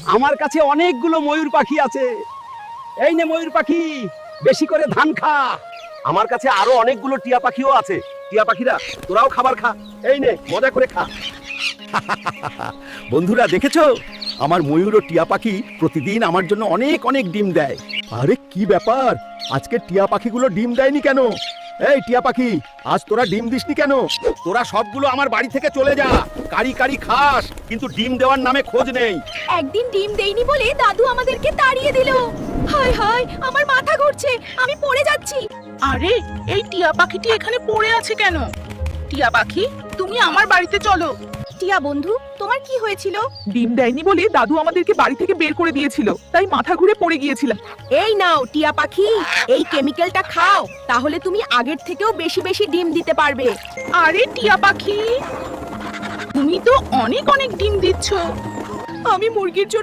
আমার কাছে অনেকগুলো ময়ূর পাখি আছে। এই নে ময়ূর পাখি, বেশি করে ধান খা। আমার কাছে আরো অনেকগুলো টিয়া পাখিও আছে। টিয়া পাখিরা তোরাও খাবার খা। এই নে মজা করে খা। বন্ধুরা দেখেছো, আমার ময়ূর ও টিয়া পাখি প্রতিদিন আমার জন্য অনেক অনেক ডিম দেয়। আরে কি ব্যাপার, আজকে টিয়া পাখিগুলো ডিম দেয়নি কেন? এই টিয়া পাখি, আজ তোরা ডিম দিসনি কেন? তোরা সবগুলো আমার বাড়ি থেকে চলে যা। কারি কারি খাস, কিন্তু ডিম দেওয়ার নামে খোঁজ নেই। একদিন ডিম দেইনি বলে দাদু আমাদেরকে তাড়িয়ে দিল। হায় হায়, আমার মাথা ঘুরছে, আমি পড়ে যাচ্ছি। আরে এই টিয়া পাখিটি এখানে পড়ে আছে কেন? টিয়া পাখি, তুমি আমার বাড়িতে চলো। টিয়া বন্ধু, তোমার কি হয়েছিল? ডিম দেয়নি বলে দাদু আমাদেরকে বাড়ি থেকে বের করে দিয়েছিল, তাই মাথা ঘুরে পড়ে গিয়েছিলাম। এই নাও টিয়া পাখি, এই কেমিক্যালটা খাও, তাহলে তুমি আগের থেকেও বেশি বেশি ডিম দিতে পারবে। আরে টিয়া পাখি, তুমি তো অনেক অনেক ডিম দিচ্ছ। আমি মুরগির জন্য